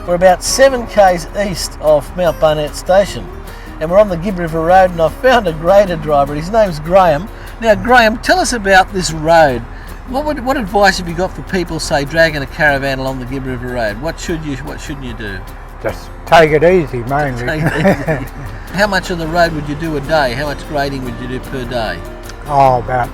We're about 7 k's east of Mount Barnett Station, and we're on the Gibb River Road, and I've found a grader driver. His name's Graham. Now Graham, tell us about this road. What advice have you got for people, say, dragging a caravan along the Gibb River Road? What shouldn't you do? Just take it easy, mainly. Take it easy. How much of the road would you do a day? How much grading would you do per day? Oh, about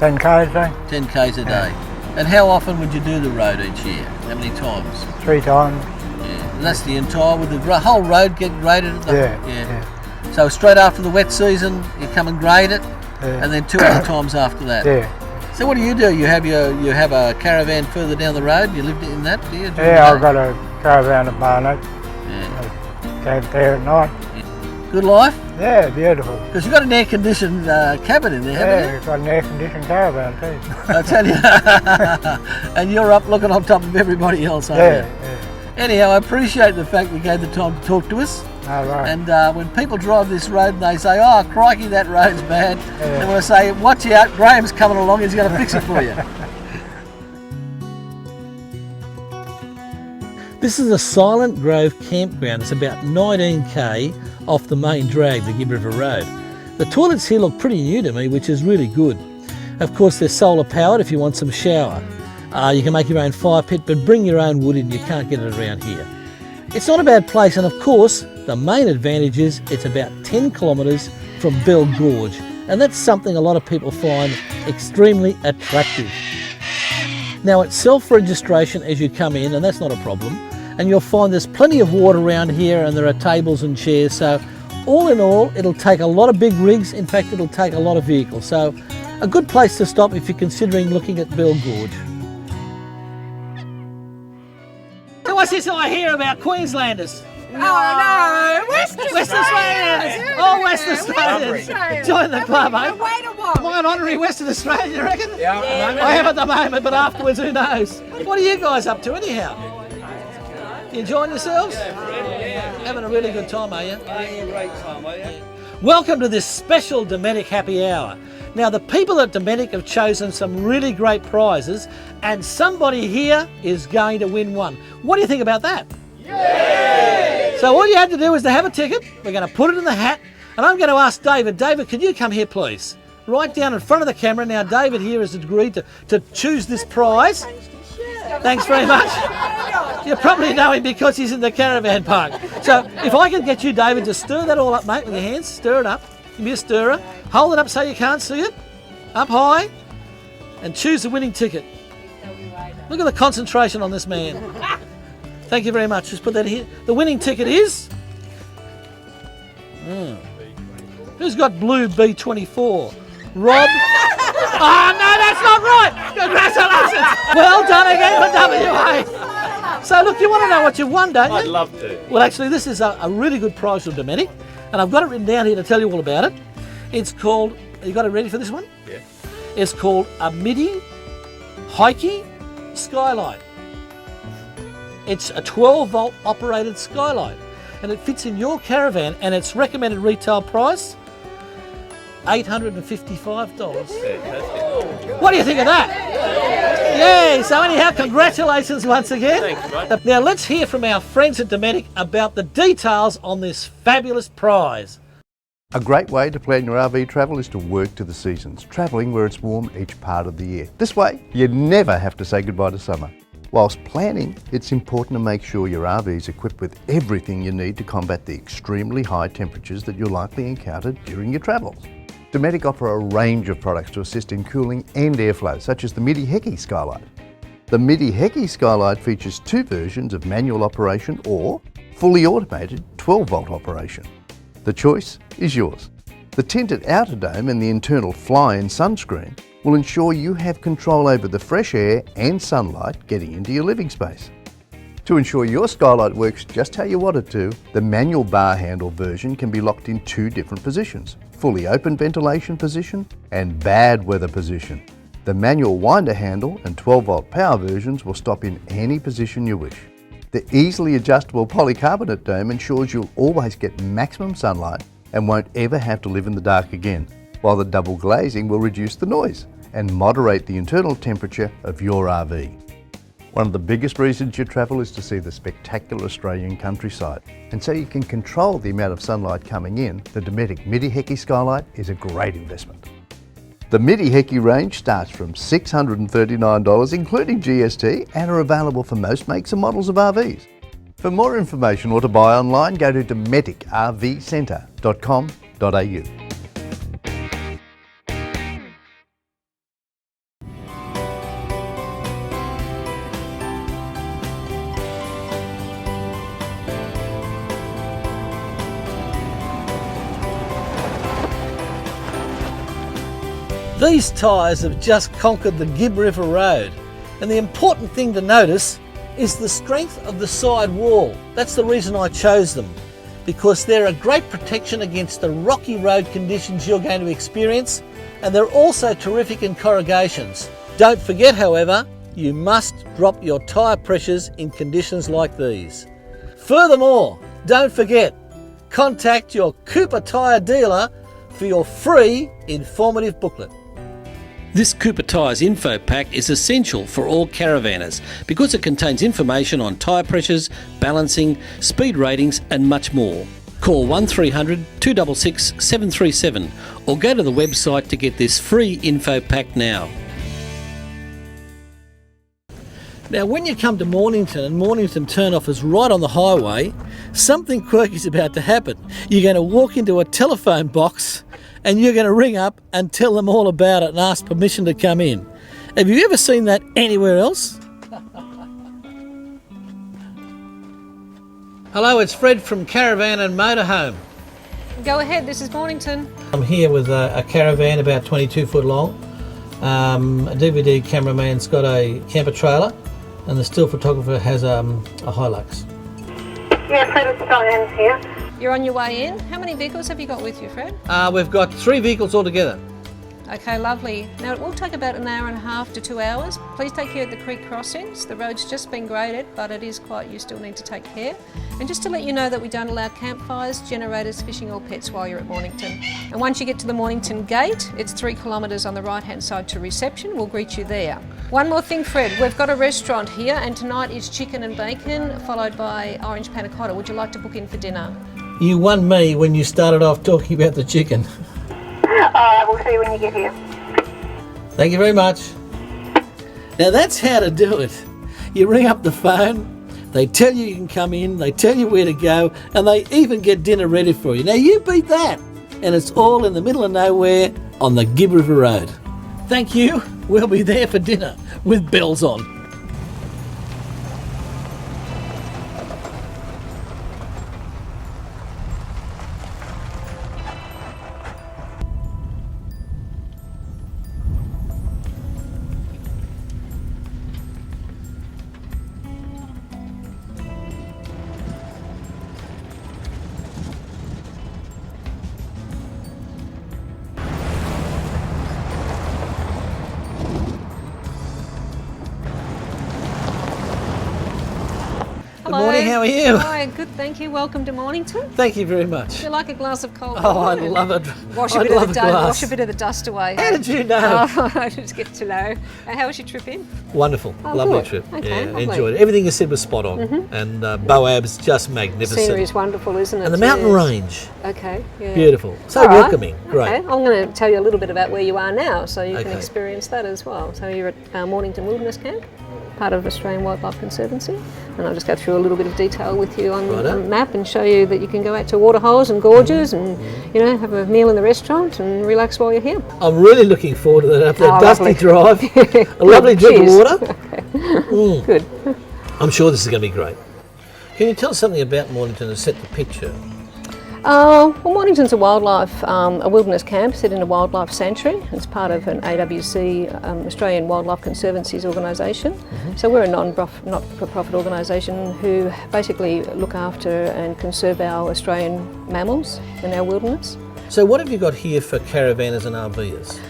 10 k's a day. 10 k's a day. And how often would you do the road each year? How many times? 3 times. Yeah, and that's the entire, would the whole road get graded? At the, yeah. So straight after the wet season, you come and grade it, and then 2 other times after that. Yeah. So what do? You have a caravan further down the road? You lived in that, do you? Yeah, I've got a caravan at Barnett. Yeah. Camp there at night. Yeah. Good life? Yeah, beautiful. Because you've got an air-conditioned cabin in there, haven't you? Yeah, you've got an air-conditioned caravan too. I tell you. And you're up looking on top of everybody else, aren't you? Yeah. Anyhow, I appreciate the fact you gave the time to talk to us. Oh, right. And when people drive this road and they say, oh, crikey, that road's bad, they want to say, watch out, Graham's coming along, he's going to fix it for you. This is a Silent Grove campground. It's about 19k off the main drag, the Gibb River Road. The toilets here look pretty new to me, which is really good. Of course, they're solar powered if you want some shower. You can make your own fire pit, but bring your own wood in, you can't get it around here. It's not a bad place, and of course, the main advantage is it's about 10 kilometres from Bell Gorge, and that's something a lot of people find extremely attractive. Now, it's self-registration as you come in, and that's not a problem, and you'll find there's plenty of water around here, and there are tables and chairs, so All in all, it'll take a lot of big rigs. In fact, it'll take a lot of vehicles. So a good place to stop if you're considering looking at Bell Gorge. So what's this I hear about Queenslanders? Oh no, West Australians! Oh, West Australians! Join the club, eh? Am I an honorary Western Australian, you reckon? Yeah. I am at the moment, but afterwards, who knows? What are you guys up to anyhow? You enjoying yourselves? Having a really good time, are you? Having a great time, are you? Welcome to this special Dometic Happy Hour. Now, the people at Dometic have chosen some really great prizes, and somebody here is going to win one. What do you think about that? Yay! So all you had to do was to have a ticket. We're going to put it in the hat, and I'm going to ask David. David, can you come here, please? Right down in front of the camera. Now, David here has agreed to choose this prize. Thanks very much. You probably know him because he's in the caravan park. So if I can get you, David, to stir that all up, mate, with your hands. Stir it up. Give me a stirrer. Hold it up so you can't see it. Up high. And choose the winning ticket. Look at the concentration on this man. Thank you very much. Just put that here. The winning ticket is... Who's got blue B24? Rob? Oh, no, that's not right. Congratulations. Well done again for WA. So, look, you want to know what you won, don't you? I'd love to. Well, actually, this is a really good prize from Dometic, and I've got it written down here to tell you all about it. It's called... You got it ready for this one? Yeah. It's called a MIDI Hikey Skylight. It's a 12-volt operated skylight, and it fits in your caravan, and its recommended retail price, $855. What do you think of that? Yay! So anyhow, congratulations once again. Thanks, mate. Now let's hear from our friends at Dometic about the details on this fabulous prize. A great way to plan your RV travel is to work to the seasons, travelling where it's warm each part of the year. This way, you never have to say goodbye to summer. Whilst planning, it's important to make sure your RV is equipped with everything you need to combat the extremely high temperatures that you'll likely encounter during your travels. Dometic offer a range of products to assist in cooling and airflow, such as the MIDI Heki Skylight. The MIDI Heki Skylight features two versions of manual operation or fully automated 12-volt operation. The choice is yours. The tinted outer dome and the internal fly-in sunscreen will ensure you have control over the fresh air and sunlight getting into your living space. To ensure your skylight works just how you want it to, the manual bar handle version can be locked in two different positions: fully open ventilation position and bad weather position. The manual winder handle and 12-volt power versions will stop in any position you wish. The easily adjustable polycarbonate dome ensures you'll always get maximum sunlight and won't ever have to live in the dark again, while the double glazing will reduce the noise and moderate the internal temperature of your RV. One of the biggest reasons you travel is to see the spectacular Australian countryside, and so you can control the amount of sunlight coming in. The Dometic MIDI Heki Skylight is a great investment. The MIDI Heki range starts from $639 including GST and are available for most makes and models of RVs. For more information or to buy online, go to dometicrvcentre.com.au. These tyres have just conquered the Gibb River Rd, and the important thing to notice is the strength of the side wall. That's the reason I chose them, because they're a great protection against the rocky road conditions you're going to experience, and they're also terrific in corrugations. Don't forget, however, you must drop your tyre pressures in conditions like these. Furthermore, don't forget, contact your Cooper tyre dealer for your free informative booklet. This Cooper Tyres info pack is essential for all caravanners because it contains information on tyre pressures, balancing, speed ratings and much more. Call 1300 266 737 or go to the website to get this free info pack now. Now when you come to Mornington and Mornington turn-off is right on the highway, something quirky is about to happen. You're going to walk into a telephone box and you're going to ring up and tell them all about it and ask permission to come in. Have you ever seen that anywhere else? Hello, it's Fred from Caravan and Motorhome. Go ahead, this is Mornington. I'm here with a caravan about 22 foot long. A DVD cameraman's got a camper trailer, and the still photographer has a Hilux. Yeah, Fred, it's Diane here. You're on your way in. How many vehicles have you got with you, Fred? We've got 3 vehicles altogether. Okay, lovely. Now it will take about an hour and a half to 2 hours. Please take care of the creek crossings. The road's just been graded, but it is quiet. You still need to take care. And just to let you know that we don't allow campfires, generators, fishing or pets while you're at Mornington. And once you get to the Mornington gate, it's 3 kilometres on the right-hand side to reception. We'll greet you there. One more thing, Fred. We've got a restaurant here, and tonight is chicken and bacon, followed by orange panna cotta. Would you like to book in for dinner? You won me when you started off talking about the chicken. Alright, we'll see you when you get here. Thank you very much. Now that's how to do it. You ring up the phone, they tell you can come in, they tell you where to go, and they even get dinner ready for you. Now you beat that. And it's all in the middle of nowhere on the Gibb River Road. Thank you. We'll be there for dinner with bells on. Good morning, how are you? Hi, good, thank you. Welcome to Mornington. Thank you very much. Do you like a glass of cold Oh, water? I love it. Wash a I'd bit love of the a glass. wash a bit of the dust away. How did you know? Oh, I just get to know. How was your trip in? Wonderful, Oh, lovely good. trip. Okay, Yeah, lovely. enjoyed it. Everything you said was spot on, Mhm. and Boab's just magnificent. Scenery is wonderful, isn't it? And the mountain Yes. range, Okay, yeah. beautiful, so All right. welcoming, great. Okay, I'm going to tell you a little bit about where you are now, so you can Okay. experience that as well. So you're at Mornington Wilderness Camp, part of Australian Wildlife Conservancy, and I'll just go through a little bit of detail with you on Righto. the map and show you that you can go out to waterholes and gorges and have a meal in the restaurant and relax while you're here. I'm really looking forward to that up that Oh, dusty lovely. drive, a lovely drink of Cheers. water. Mm. Good. I'm sure this is going to be great. Can you tell us something about Mornington to set the picture? Well, Mornington's a wilderness camp set in a wildlife sanctuary. It's part of an AWC, Australian Wildlife Conservancy's organisation. So we're a not-for-profit organisation who basically look after and conserve our Australian mammals in our wilderness. So what have you got here for caravanners and RVers?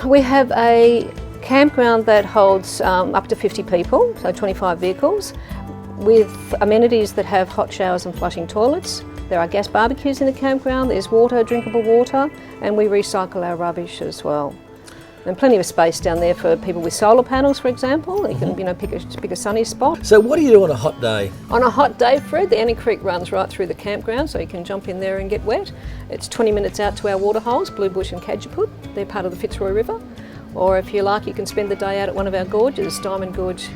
We have a campground that holds up to 50 people, so 25 vehicles, with amenities that have hot showers and flushing toilets. There are gas barbecues in the campground, there's water, drinkable water, and we recycle our rubbish as well. And plenty of space down there for people with solar panels, for example. You can pick a sunny spot. So what do you do on a hot day? On a hot day, Fred, the Annie Creek runs right through the campground, so you can jump in there and get wet. It's 20 minutes out to our waterholes, Blue Bush and Cajaput. They're part of the Fitzroy River. Or if you like, you can spend the day out at one of our gorges. Diamond Gorge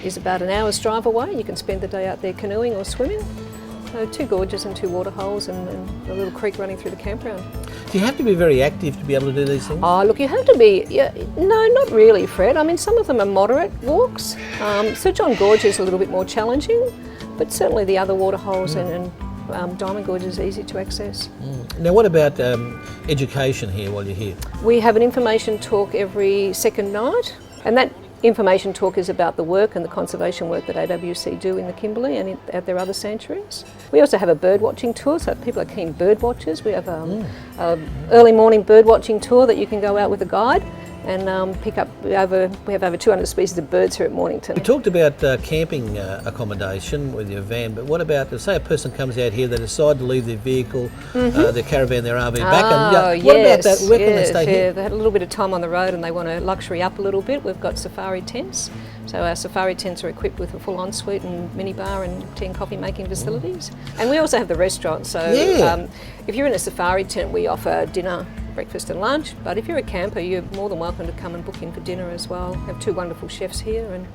is about an hour's drive away. You can spend the day out there canoeing or swimming. So 2 gorges and 2 waterholes and a little creek running through the campground. Do you have to be very active to be able to do these things? Oh, look, you have to be, no, not really, Fred. I mean, some of them are moderate walks. Sir John Gorge is a little bit more challenging, but certainly the other waterholes and Diamond Gorge is easy to access. Now what about education here while you're here? We have an information talk every second night, and that information talk is about the work and the conservation work that AWC do in the Kimberley and at their other sanctuaries. We also have a bird watching tour, so if people are keen bird watchers, we have an early morning bird watching tour that you can go out with a guide and pick up. We have over 200 species of birds here at Mornington. We talked about camping accommodation with your van, but what about, say a person comes out here, they decide to leave their vehicle, their caravan, their RV back, and what about that? Where can they stay here? They had a little bit of time on the road and they want to luxury up a little bit. We've got safari tents. So our safari tents are equipped with a full ensuite and minibar and tea and coffee making facilities. And we also have the restaurant. So if you're in a safari tent, we offer dinner, breakfast and lunch. But if you're a camper, you're more than welcome to come and book in for dinner as well. We have 2 wonderful chefs here and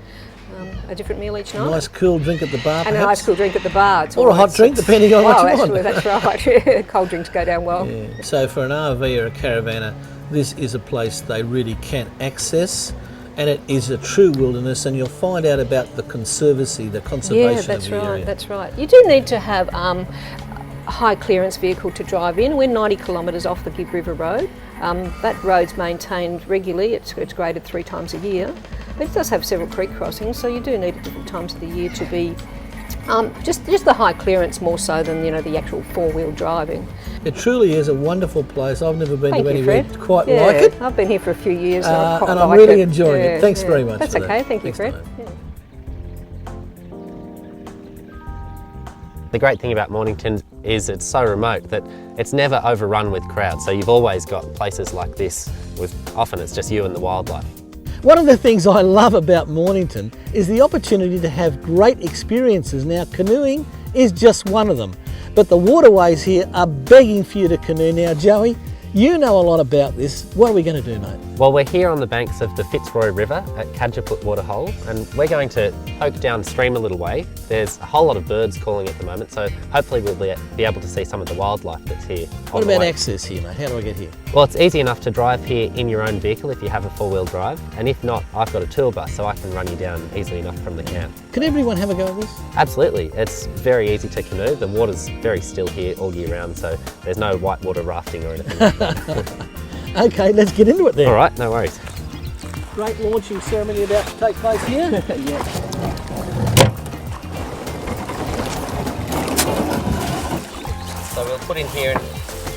a different meal each night. Nice cool drink at the bar, And a nice cool drink at the bar. It's or a hot drink, depending on what you want. That's right. Cold drinks go down well. Yeah. So for an RV or a caravanner, this is a place they really can access, and it is a true wilderness, and you'll find out about the conservancy, the conservation of the area. That's right. You do need to have high clearance vehicle to drive in. We're 90 kilometres off the Gibb River Rd. That road's maintained regularly, it's graded 3 times a year. It does have several creek crossings, so you do need at different times of the year to be just the high clearance more so than the actual 4-wheel driving. It truly is a wonderful place. I've never been Thank to you, anywhere Fred. quite like it. I've been here for a few years and I quite and I'm like really it. enjoying it. Thanks very much. That's for okay, that. thank you, Thanks, Fred. mate. The great thing about Mornington is it's so remote that it's never overrun with crowds. So you've always got places like this with often it's just you and the wildlife. One of the things I love about Mornington is the opportunity to have great experiences. Now, canoeing is just one of them, but the waterways here are begging for you to canoe. Now, Joey, you know a lot about this. What are we going to do, mate? Well, we're here on the banks of the Fitzroy River at Cadgeput Waterhole, and we're going to poke downstream a little way. There's a whole lot of birds calling at the moment, so hopefully we'll be able to see some of the wildlife that's here. What about access here, mate? How do I get here? Well, it's easy enough to drive here in your own vehicle if you have a 4-wheel drive, and if not, I've got a tour bus so I can run you down easily enough from the camp. Can everyone have a go at this? Absolutely, it's very easy to canoe. The water's very still here all year round, so there's no whitewater rafting or anything like that. Okay, let's get into it then. All right, no worries. Great launching ceremony about to take place here. Yeah. So we'll put in here and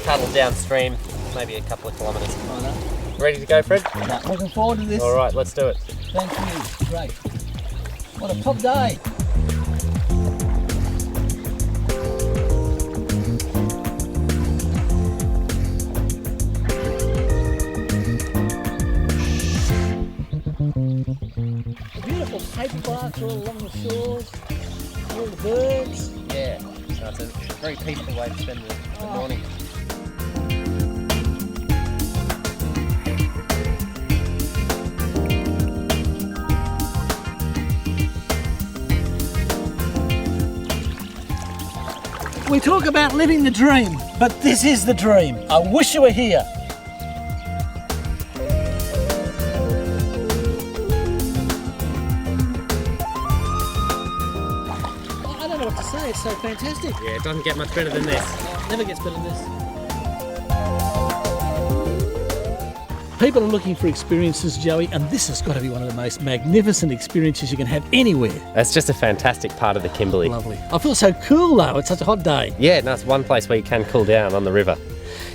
paddle downstream, maybe a couple of kilometres. Ready to go, Fred? Yeah, looking forward to this. All right, let's do it. Thank you. Great. What a top day. Beautiful paperbarks all along the shores, all the birds. Yeah, no, it's a very peaceful way to spend the morning. We talk about living the dream, but this is the dream. I wish you were here. I don't know what to say, it's so fantastic. Yeah, it doesn't get much better than this. It never gets better than this. People are looking for experiences, Joey, and this has got to be one of the most magnificent experiences you can have anywhere. It's just a fantastic part of the Kimberley. Lovely. I feel so cool though, it's such a hot day. Yeah, no, it's one place where you can cool down on the river.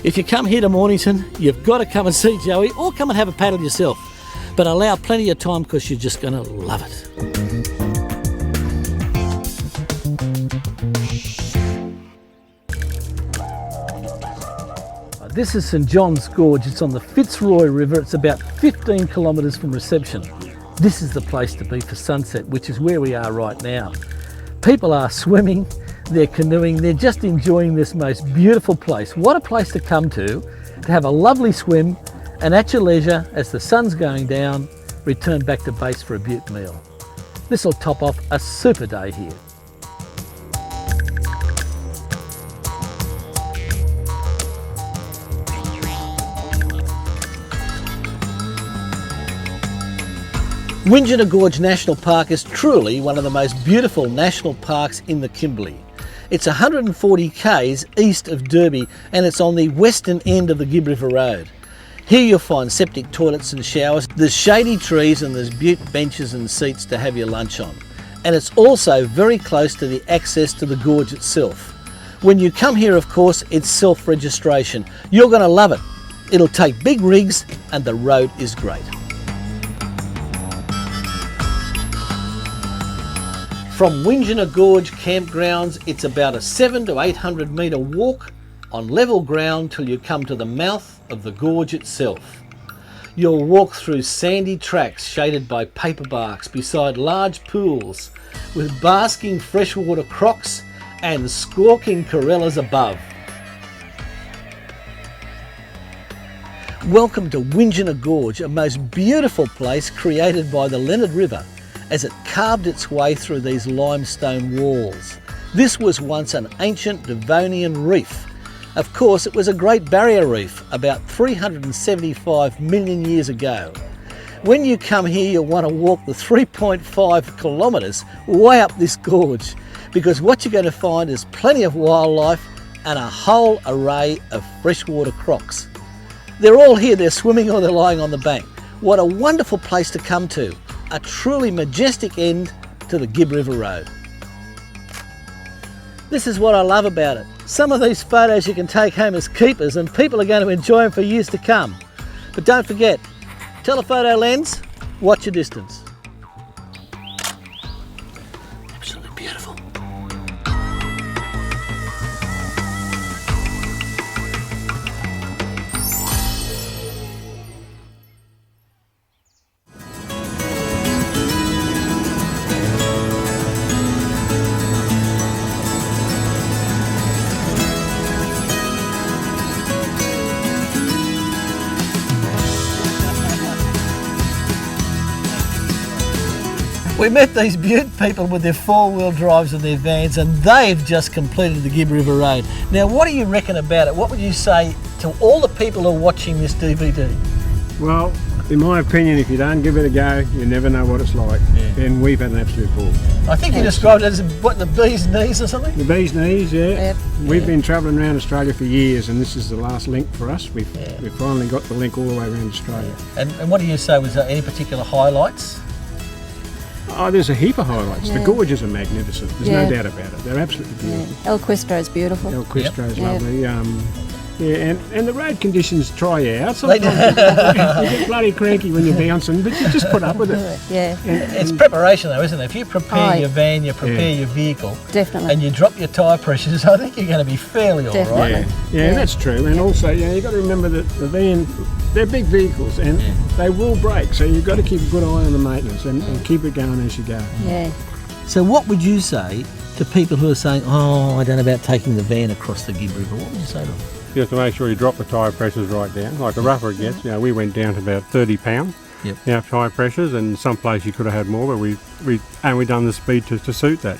If you come here to Mornington, you've got to come and see Joey or come and have a paddle yourself. But allow plenty of time because you're just going to love it. This is St John's Gorge. It's on the Fitzroy River. It's about 15 kilometres from reception. This is the place to be for sunset, which is where we are right now. People are swimming, they're canoeing, they're just enjoying this most beautiful place. What a place to come to have a lovely swim, and at your leisure, as the sun's going down, return back to base for a beaut meal. This will top off a super day here. Windgenna Gorge National Park is truly one of the most beautiful national parks in the Kimberley. It's 140 k's east of Derby and it's on the western end of the Gibb River Rd. Here you'll find septic toilets and showers, there's shady trees and there's butte benches and seats to have your lunch on. And it's also very close to the access to the gorge itself. When you come here, of course, it's self-registration. You're going to love it. It'll take big rigs and the road is great. From Windgenna Gorge campgrounds, it's about a 700 to 800 metre walk on level ground till you come to the mouth of the gorge itself. You'll walk through sandy tracks shaded by paperbarks beside large pools with basking freshwater crocs and squawking corellas above. Welcome to Windgenna Gorge, a most beautiful place created by the Leonard River as it carved its way through these limestone walls. This was once an ancient Devonian reef. Of course, it was a Great Barrier Reef about 375 million years ago. When you come here, you'll want to walk the 3.5 kilometres way up this gorge, because what you're going to find is plenty of wildlife, and a whole array of freshwater crocs. They're all here, they're swimming or they're lying on the bank. What a wonderful place to come to. A truly majestic end to the Gibb River Road. This is what I love about it. Some of these photos you can take home as keepers and people are going to enjoy them for years to come. But don't forget, telephoto lens, watch your distance. Absolutely beautiful. We met these Butte people with their four-wheel drives and their vans, and they've just completed the Gibb River Road. Now, what do you reckon about it? What would you say to all the people who are watching this DVD? Well, in my opinion, if you don't give it a go, you never know what it's like. Yeah. And we've had an absolute ball. I think you described it as, what, the bee's knees or something? The bee's knees, yeah. Yep. We've been travelling around Australia for years, and this is the last link for us. We've finally got the link all the way around Australia. And what do you say, was there any particular highlights? Oh, there's a heap of highlights. The gorges are magnificent. There's no doubt about it. They're absolutely beautiful. El Quistro's beautiful. El Quistro's lovely. And the road conditions try you out. Sometimes you get bloody cranky when you're bouncing, but you just put up with it. Yeah. It's preparation though, isn't it? If you prepare your van, you prepare your vehicle, definitely, and you drop your tyre pressures, I think you're going to be fairly all right. Yeah, that's true. And also, you've got to remember that the van, they're big vehicles and they will break, so you've got to keep a good eye on the maintenance and keep it going as you go. Yeah. So what would you say to people who are saying, oh, I don't know about taking the van across the Gibb River? What would you say to them? You have to make sure you drop the tyre pressures right down. Like the rougher it gets, we went down to about 30 pounds. Yep. Tyre pressures, and some places you could have had more, but we done the speed to suit that.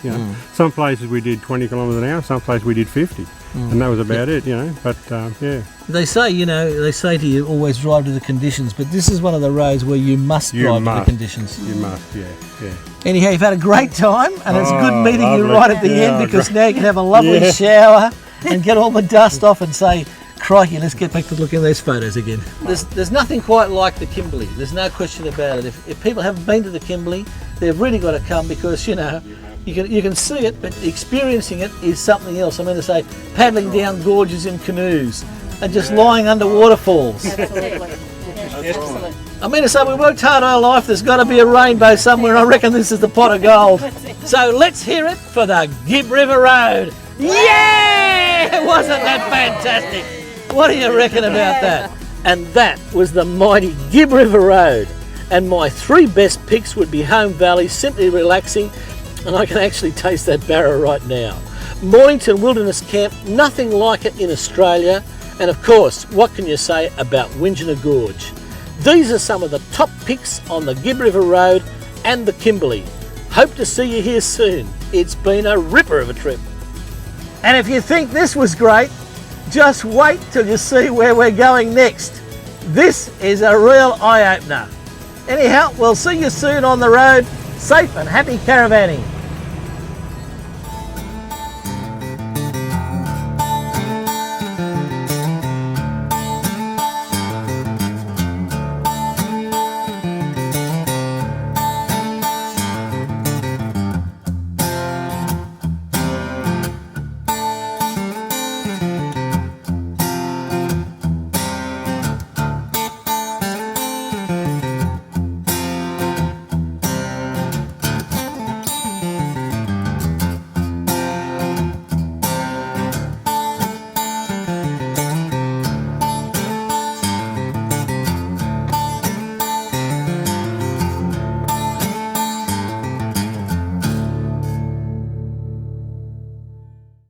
Some places we did 20 kilometres an hour, some places we did 50, and that was about it. But They say to you, always drive to the conditions, but this is one of the roads where you must drive to the conditions. You must, yeah. Anyhow, you've had a great time, and it's good meeting you lovely. right at the end, because now you can have a lovely shower and get all the dust off and say, crikey, let's get back to looking at those photos again. There's nothing quite like the Kimberley. There's no question about it. If people haven't been to the Kimberley, they've really got to come, because you can see it, but experiencing it is something else. I mean to say, paddling down gorges in canoes and just lying under waterfalls. Absolutely. I mean to say, we worked hard our life. There's got to be a rainbow somewhere. I reckon this is the pot of gold. So let's hear it for the Gibb River Road. Yeah! Wasn't that fantastic? What do you reckon about that? And that was the mighty Gibb River Road. And my three best picks would be Home Valley, simply relaxing, and I can actually taste that barra right now. Mornington Wilderness Camp, nothing like it in Australia. And of course, what can you say about Windjina Gorge? These are some of the top picks on the Gibb River Road and the Kimberley. Hope to see you here soon. It's been a ripper of a trip. And if you think this was great, just wait till you see where we're going next. This is a real eye-opener. Anyhow, we'll see you soon on the road. Safe and happy caravanning.